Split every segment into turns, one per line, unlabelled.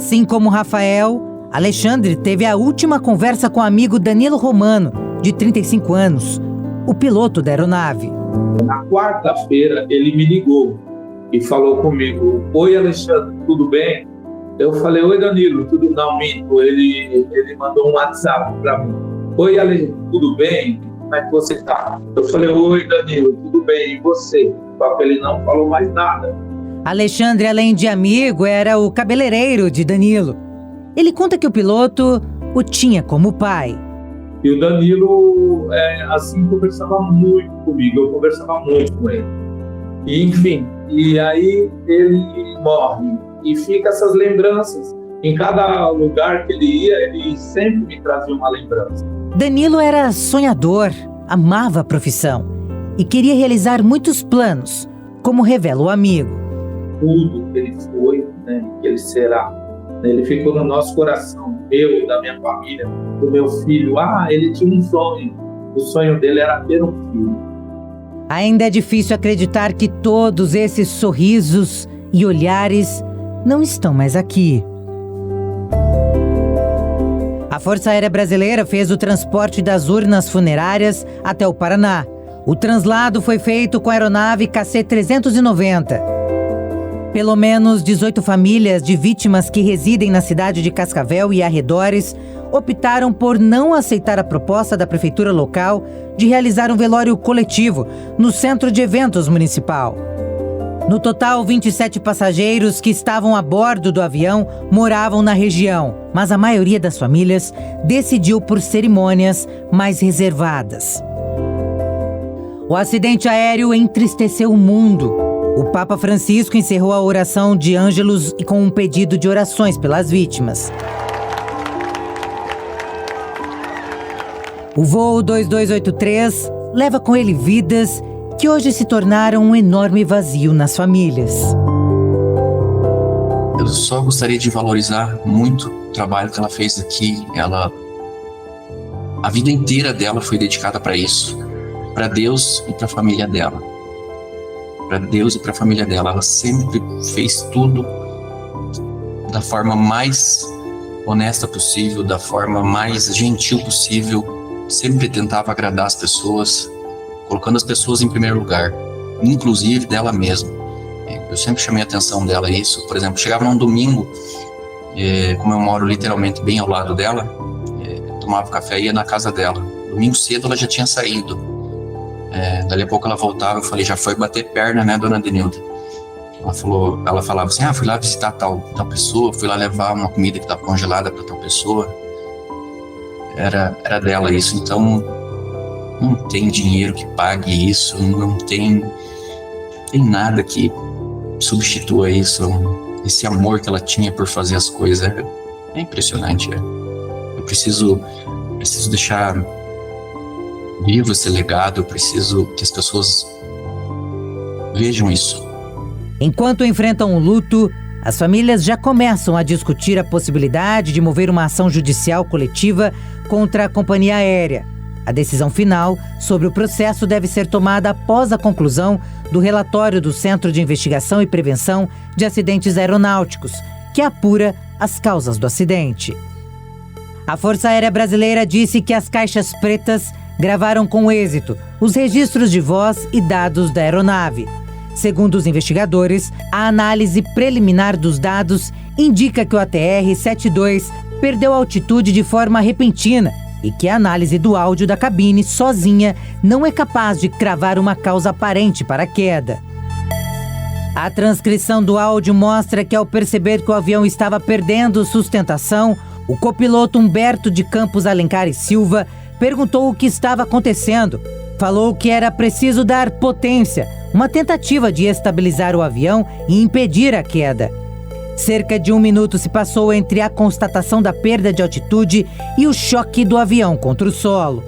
Assim como Rafael, Alexandre teve a última conversa com o amigo Danilo Romano, de 35 anos, o piloto da aeronave.
Na quarta-feira, ele me ligou e falou comigo: "Oi, Alexandre, tudo bem?" Eu falei: "Oi, Danilo, tudo não, minto." Ele mandou um WhatsApp para mim: "Oi, Alexandre, tudo bem? Como é que você tá?" Eu falei: "Oi, Danilo, tudo bem, e você?" Só que ele não falou mais nada.
Alexandre, além de amigo, era o cabeleireiro de Danilo. Ele conta que o piloto o tinha como pai.
E o Danilo, assim, conversava muito comigo, eu conversava muito com ele. E, enfim, e aí ele morre. E fica essas lembranças. Em cada lugar que ele ia, ele sempre me trazia uma lembrança.
Danilo era sonhador, amava a profissão e queria realizar muitos planos, como revela o amigo.
Tudo que ele foi, que ele será, ele ficou no nosso coração, meu, da minha família, do meu filho. Ele tinha um sonho. O sonho dele era ter um filho.
Ainda é difícil acreditar que todos esses sorrisos e olhares não estão mais aqui. A Força Aérea Brasileira fez o transporte das urnas funerárias até o Paraná. O translado foi feito com a aeronave KC-390. Pelo menos 18 famílias de vítimas que residem na cidade de Cascavel e arredores optaram por não aceitar a proposta da prefeitura local de realizar um velório coletivo no centro de eventos municipal. No total, 27 passageiros que estavam a bordo do avião moravam na região, mas a maioria das famílias decidiu por cerimônias mais reservadas. O acidente aéreo entristeceu o mundo. O Papa Francisco encerrou a oração de Ângelus e com um pedido de orações pelas vítimas. O voo 2283 leva com ele vidas que hoje se tornaram um enorme vazio nas famílias.
Eu só gostaria de valorizar muito o trabalho que ela fez aqui. A vida inteira dela foi dedicada para isso, para Deus e para a família dela. Para Deus e para a família dela. Ela sempre fez tudo da forma mais honesta possível, da forma mais gentil possível. Sempre tentava agradar as pessoas, colocando as pessoas em primeiro lugar, inclusive dela mesma. Eu sempre chamei a atenção dela isso. Por exemplo, chegava num domingo, como eu moro literalmente bem ao lado dela, tomava café e ia na casa dela. Domingo cedo ela já tinha saído. Dali a pouco ela voltava, eu falei: "Já foi bater perna, né, dona Denilda?" Ela falava assim: "Fui lá visitar tal pessoa, fui lá levar uma comida que estava congelada para tal pessoa." Era dela isso. Então não tem dinheiro que pague isso, não tem nada que substitua isso. Esse amor que ela tinha por fazer as coisas é impressionante. Eu preciso deixar vivo esse legado, eu preciso que as pessoas vejam isso.
Enquanto enfrentam o luto, as famílias já começam a discutir a possibilidade de mover uma ação judicial coletiva contra a companhia aérea. A decisão final sobre o processo deve ser tomada após a conclusão do relatório do Centro de Investigação e Prevenção de Acidentes Aeronáuticos, que apura as causas do acidente. A Força Aérea Brasileira disse que as caixas pretas gravaram com êxito os registros de voz e dados da aeronave. Segundo os investigadores, a análise preliminar dos dados indica que o ATR-72 perdeu altitude de forma repentina e que a análise do áudio da cabine sozinha não é capaz de cravar uma causa aparente para a queda. A transcrição do áudio mostra que, ao perceber que o avião estava perdendo sustentação, o copiloto Humberto de Campos Alencar e Silva perguntou o que estava acontecendo. Falou que era preciso dar potência, uma tentativa de estabilizar o avião e impedir a queda. Cerca de 1 minuto se passou entre a constatação da perda de altitude e o choque do avião contra o solo.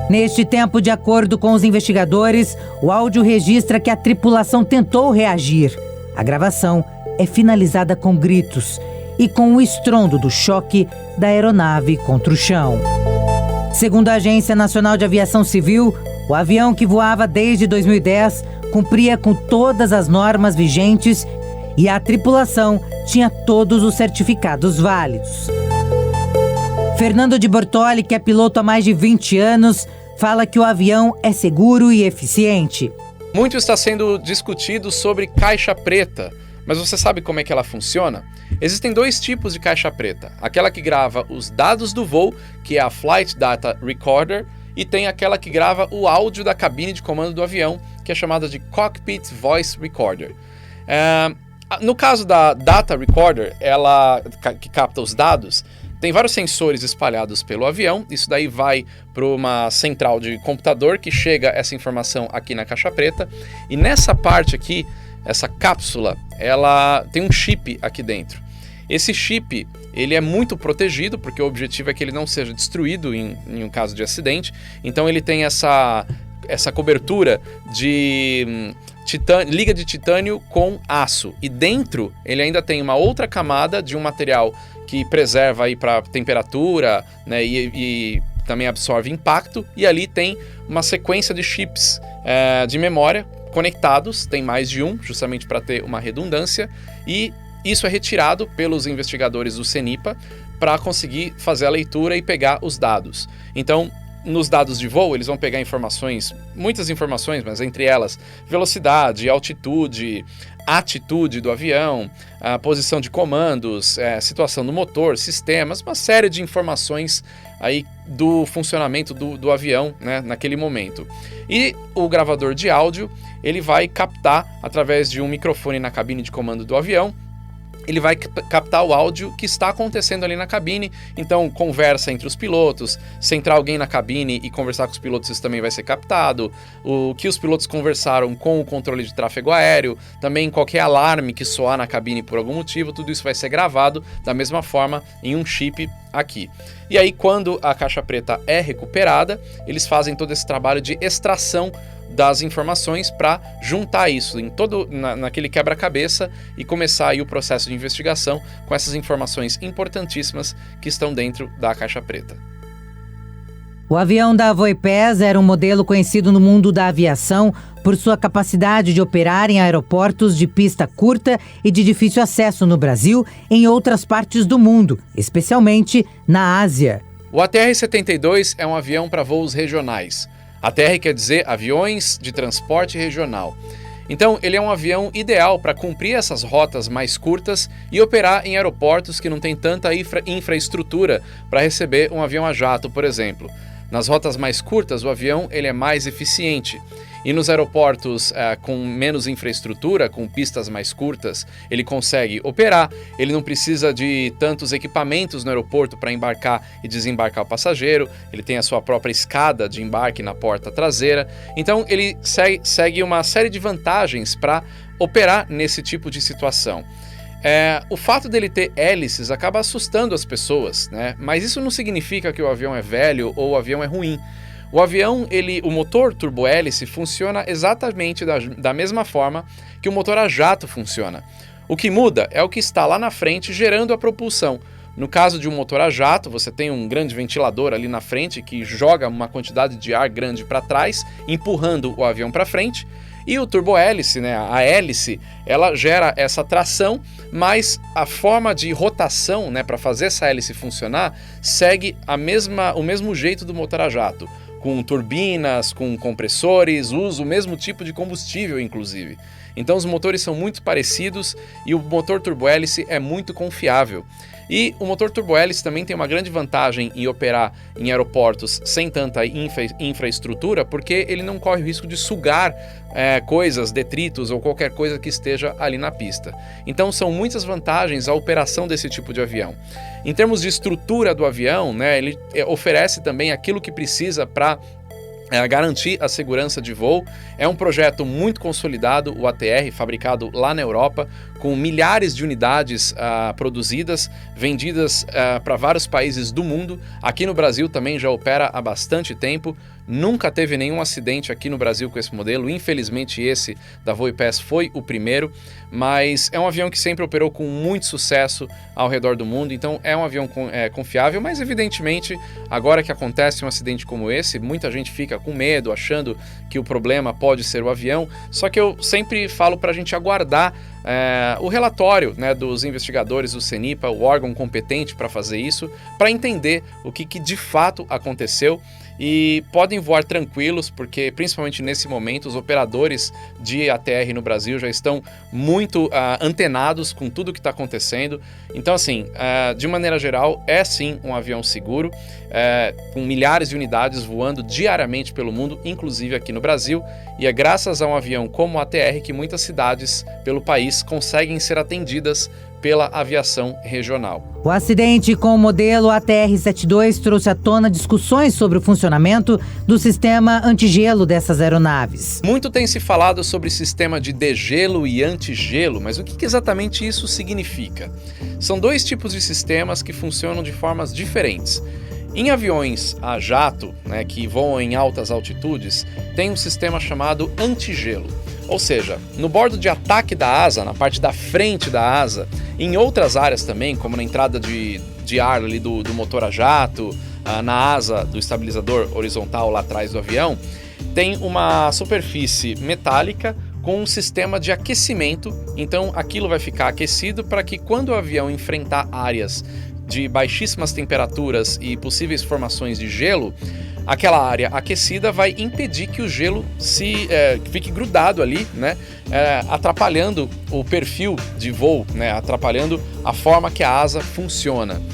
Neste tempo, de acordo com os investigadores, o áudio registra que a tripulação tentou reagir. A gravação é finalizada com gritos e com o estrondo do choque da aeronave contra o chão. Segundo a Agência Nacional de Aviação Civil, o avião, que voava desde 2010, cumpria com todas as normas vigentes e a tripulação tinha todos os certificados válidos. Fernando de Bortoli, que é piloto há mais de 20 anos, fala que o avião é seguro e eficiente.
Muito está sendo discutido sobre caixa preta, mas você sabe como é que ela funciona? Existem dois tipos de caixa preta. Aquela que grava os dados do voo, que é a Flight Data Recorder, e tem aquela que grava o áudio da cabine de comando do avião, que é chamada de Cockpit Voice Recorder. No caso da Data Recorder, ela que capta os dados, tem vários sensores espalhados pelo avião. Isso daí vai para uma central de computador que chega essa informação aqui na caixa preta. E nessa parte aqui, essa cápsula, ela tem um chip aqui dentro. Esse chip, ele é muito protegido, porque o objetivo é que ele não seja destruído em um caso de acidente. Então ele tem essa cobertura de liga de titânio com aço. E dentro ele ainda tem uma outra camada de um material que preserva aí para temperatura, né, e também absorve impacto. E ali tem uma sequência de chips de memória conectados, tem mais de um, justamente para ter uma redundância. E isso é retirado pelos investigadores do CENIPA para conseguir fazer a leitura e pegar os dados. Então, nos dados de voo, eles vão pegar informações, muitas informações, mas entre elas velocidade, altitude, atitude do avião, a posição de comandos, situação do motor, sistemas, uma série de informações aí do funcionamento do avião, né, naquele momento. E o gravador de áudio, ele vai captar através de um microfone na cabine de comando do avião. Ele vai captar o áudio que está acontecendo ali na cabine, então conversa entre os pilotos, se entrar alguém na cabine e conversar com os pilotos, isso também vai ser captado, o que os pilotos conversaram com o controle de tráfego aéreo, também qualquer alarme que soar na cabine por algum motivo, tudo isso vai ser gravado da mesma forma em um chip aqui. E aí, quando a caixa preta é recuperada, eles fazem todo esse trabalho de extração das informações para juntar isso naquele quebra-cabeça e começar aí o processo de investigação com essas informações importantíssimas que estão dentro da caixa preta.
O avião da Voipés era um modelo conhecido no mundo da aviação por sua capacidade de operar em aeroportos de pista curta e de difícil acesso no Brasil e em outras partes do mundo, especialmente na Ásia.
O ATR-72 é um avião para voos regionais. ATR quer dizer aviões de transporte regional. Então, ele é um avião ideal para cumprir essas rotas mais curtas e operar em aeroportos que não tem tanta infraestrutura para receber um avião a jato, por exemplo. Nas rotas mais curtas, o avião ele é mais eficiente. E nos aeroportos com menos infraestrutura, com pistas mais curtas, ele consegue operar, ele não precisa de tantos equipamentos no aeroporto para embarcar e desembarcar o passageiro, ele tem a sua própria escada de embarque na porta traseira, então ele segue uma série de vantagens para operar nesse tipo de situação. O fato dele ter hélices acaba assustando as pessoas, né? Mas isso não significa que o avião é velho ou o avião é ruim. O avião, o motor turbohélice funciona exatamente da mesma forma que o motor a jato funciona. O que muda é o que está lá na frente gerando a propulsão. No caso de um motor a jato, você tem um grande ventilador ali na frente que joga uma quantidade de ar grande para trás, empurrando o avião para frente. E o turbohélice, né, a hélice, ela gera essa tração, mas a forma de rotação, né, para fazer essa hélice funcionar segue o mesmo jeito do motor a jato, com turbinas, com compressores, usa o mesmo tipo de combustível, inclusive. Então os motores são muito parecidos e o motor turbohélice é muito confiável. E o motor turbohélice também tem uma grande vantagem em operar em aeroportos sem tanta infraestrutura, porque ele não corre o risco de sugar coisas, detritos ou qualquer coisa que esteja ali na pista. Então são muitas vantagens a operação desse tipo de avião. Em termos de estrutura do avião, né, ele oferece também aquilo que precisa para garantir a segurança de voo. É um projeto muito consolidado, o ATR, fabricado lá na Europa, com milhares de unidades produzidas, vendidas para vários países do mundo. Aqui no Brasil também já opera há bastante tempo. Nunca teve nenhum acidente aqui no Brasil com esse modelo. Infelizmente esse da Voipés foi o primeiro, mas é um avião que sempre operou com muito sucesso ao redor do mundo, então é um avião confiável, mas evidentemente agora que acontece um acidente como esse, muita gente fica com medo, achando que o problema pode ser o avião, só que eu sempre falo para a gente aguardar o relatório, né, dos investigadores do CENIPA, o órgão competente para fazer isso, para entender o que de fato aconteceu. E podem voar tranquilos, porque principalmente nesse momento os operadores de ATR no Brasil já estão muito antenados com tudo que está acontecendo. Então assim, de maneira geral, é sim um avião seguro, com milhares de unidades voando diariamente pelo mundo, inclusive aqui no Brasil, e é graças a um avião como o ATR que muitas cidades pelo país conseguem ser atendidas pela aviação regional.
O acidente com o modelo ATR-72 trouxe à tona discussões sobre o funcionamento do sistema antigelo dessas aeronaves.
Muito tem se falado sobre sistema de degelo e antigelo, mas o que exatamente isso significa? São dois tipos de sistemas que funcionam de formas diferentes. Em aviões a jato, né, que voam em altas altitudes, tem um sistema chamado antigelo. Ou seja, no bordo de ataque da asa, na parte da frente da asa, em outras áreas também, como na entrada de ar ali do motor a jato, na asa do estabilizador horizontal lá atrás do avião, tem uma superfície metálica com um sistema de aquecimento. Então aquilo vai ficar aquecido para que quando o avião enfrentar áreas de baixíssimas temperaturas e possíveis formações de gelo, aquela área aquecida vai impedir que o gelo fique grudado ali, né, atrapalhando o perfil de voo, né, atrapalhando a forma que a asa funciona.